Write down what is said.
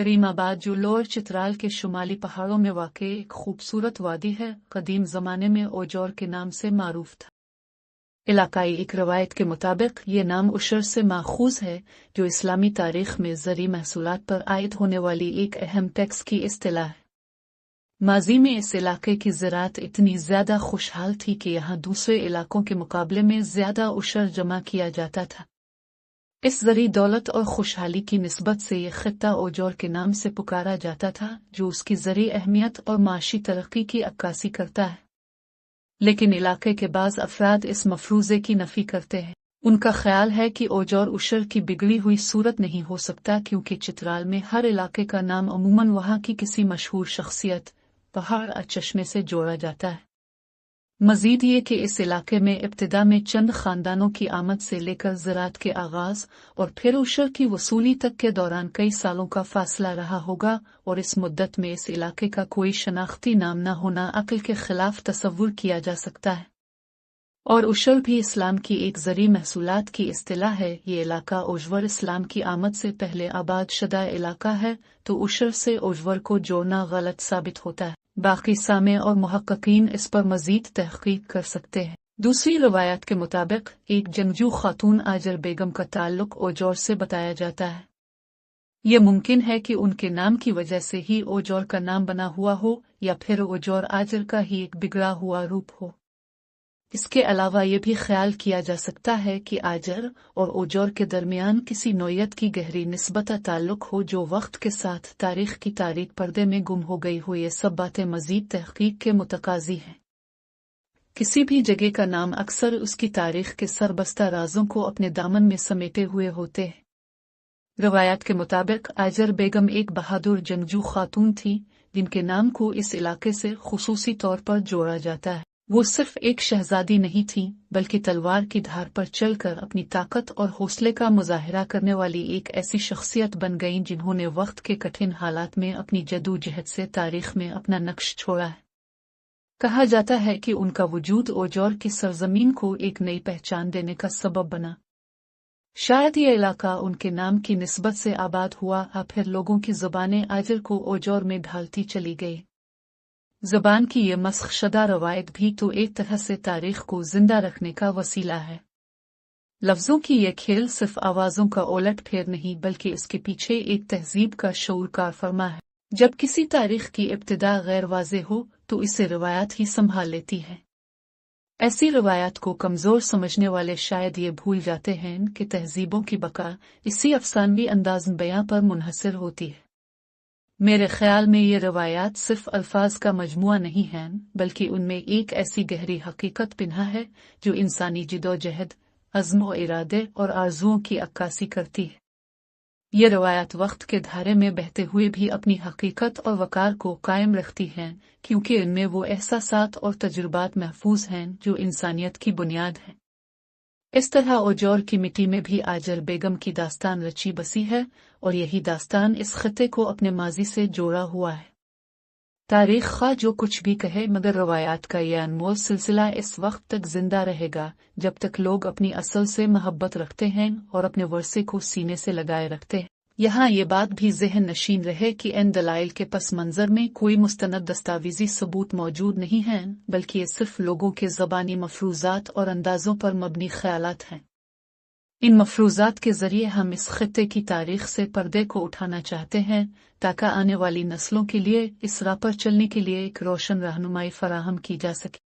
کریم آباد جو لور چترال کے شمالی پہاڑوں میں واقع ایک خوبصورت وادی ہے، قدیم زمانے میں اوجور کے نام سے معروف تھا۔ علاقائی ایک روایت کے مطابق یہ نام عشر سے ماخوذ ہے، جو اسلامی تاریخ میں زرعی محصولات پر عائد ہونے والی ایک اہم ٹیکس کی اصطلاح ہے۔ ماضی میں اس علاقے کی زراعت اتنی زیادہ خوشحال تھی کہ یہاں دوسرے علاقوں کے مقابلے میں زیادہ عشر جمع کیا جاتا تھا۔ اس زرعی دولت اور خوشحالی کی نسبت سے یہ خطہ اوجور کے نام سے پکارا جاتا تھا، جو اس کی زرعی اہمیت اور معاشی ترقی کی عکاسی کرتا ہے۔ لیکن علاقے کے بعض افراد اس مفروضے کی نفی کرتے ہیں۔ ان کا خیال ہے کہ اوجور عشر کی بگڑی ہوئی صورت نہیں ہو سکتا، کیونکہ چترال میں ہر علاقے کا نام عموماً وہاں کی کسی مشہور شخصیت، پہاڑ یا چشمے سے جوڑا جاتا ہے۔ مزید یہ کہ اس علاقے میں ابتدا میں چند خاندانوں کی آمد سے لے کر زراعت کے آغاز اور پھر عشر کی وصولی تک کے دوران کئی سالوں کا فاصلہ رہا ہوگا، اور اس مدت میں اس علاقے کا کوئی شناختی نام نہ ہونا عقل کے خلاف تصور کیا جا سکتا ہے۔ اور عشر بھی اسلام کی ایک زرعی محصولات کی اصطلاح ہے۔ یہ علاقہ اوجور اسلام کی آمد سے پہلے آباد شدہ علاقہ ہے، تو عشر سے اوجور کو جوڑنا غلط ثابت ہوتا ہے۔ باقی سامع اور محققین اس پر مزید تحقیق کر سکتے ہیں۔ دوسری روایات کے مطابق ایک جنگجو خاتون آجر بیگم کا تعلق اوجور سے بتایا جاتا ہے۔ یہ ممکن ہے کہ ان کے نام کی وجہ سے ہی اوجور کا نام بنا ہوا ہو، یا پھر اوجور آجر کا ہی ایک بگڑا ہوا روپ ہو۔ اس کے علاوہ یہ بھی خیال کیا جا سکتا ہے کہ آجر اور اوجور کے درمیان کسی نوعیت کی گہری نسبت تعلق ہو، جو وقت کے ساتھ تاریخ کی تاریک پردے میں گم ہو گئی ہو۔ یہ سب باتیں مزید تحقیق کے متقاضی ہیں۔ کسی بھی جگہ کا نام اکثر اس کی تاریخ کے سربستہ رازوں کو اپنے دامن میں سمیٹے ہوئے ہوتے ہیں۔ روایات کے مطابق آجر بیگم ایک بہادر جنگجو خاتون تھی، جن کے نام کو اس علاقے سے خصوصی طور پر جوڑا جاتا ہے۔ وہ صرف ایک شہزادی نہیں تھی، بلکہ تلوار کی دھار پر چل کر اپنی طاقت اور حوصلے کا مظاہرہ کرنے والی ایک ایسی شخصیت بن گئیں جنہوں نے وقت کے کٹھن حالات میں اپنی جدوجہد سے تاریخ میں اپنا نقش چھوڑا ہے۔ کہا جاتا ہے کہ ان کا وجود اوجور کی سرزمین کو ایک نئی پہچان دینے کا سبب بنا۔ شاید یہ علاقہ ان کے نام کی نسبت سے آباد ہوا، اور پھر لوگوں کی زبانیں آجر کو اوجور میں ڈھالتی چلی گئی۔ زبان کی یہ مسخ شدہ روایت بھی تو ایک طرح سے تاریخ کو زندہ رکھنے کا وسیلہ ہے۔ لفظوں کی یہ کھیل صرف آوازوں کا الٹ پھیر نہیں، بلکہ اس کے پیچھے ایک تہذیب کا شعور کار فرما ہے۔ جب کسی تاریخ کی ابتدا غیر واضح ہو تو اسے روایات ہی سنبھال لیتی ہے۔ ایسی روایات کو کمزور سمجھنے والے شاید یہ بھول جاتے ہیں کہ تہذیبوں کی بقا اسی افسانوی انداز بیاں پر منحصر ہوتی ہے۔ میرے خیال میں یہ روایات صرف الفاظ کا مجموعہ نہیں ہیں، بلکہ ان میں ایک ایسی گہری حقیقت پنہا ہے جو انسانی جدوجہد، عزم و ارادے اور آرزوؤں کی عکاسی کرتی ہے۔ یہ روایات وقت کے دھارے میں بہتے ہوئے بھی اپنی حقیقت اور وقار کو قائم رکھتی ہیں، کیونکہ ان میں وہ احساسات اور تجربات محفوظ ہیں جو انسانیت کی بنیاد ہیں۔ اس طرح اوجور کی مٹی میں بھی آجر بیگم کی داستان رچی بسی ہے، اور یہی داستان اس خطے کو اپنے ماضی سے جوڑا ہوا ہے۔ تاریخ خواہ جو کچھ بھی کہے، مگر روایات کا یہ انمول سلسلہ اس وقت تک زندہ رہے گا جب تک لوگ اپنی اصل سے محبت رکھتے ہیں اور اپنے ورثے کو سینے سے لگائے رکھتے ہیں۔ یہاں یہ بات بھی ذہن نشین رہے کہ ان دلائل کے پس منظر میں کوئی مستند دستاویزی ثبوت موجود نہیں ہیں، بلکہ یہ صرف لوگوں کے زبانی مفروضات اور اندازوں پر مبنی خیالات ہیں۔ ان مفروضات کے ذریعے ہم اس خطے کی تاریخ سے پردے کو اٹھانا چاہتے ہیں، تاکہ آنے والی نسلوں کے لیے اس راہ پر چلنے کے لیے ایک روشن رہنمائی فراہم کی جا سکے۔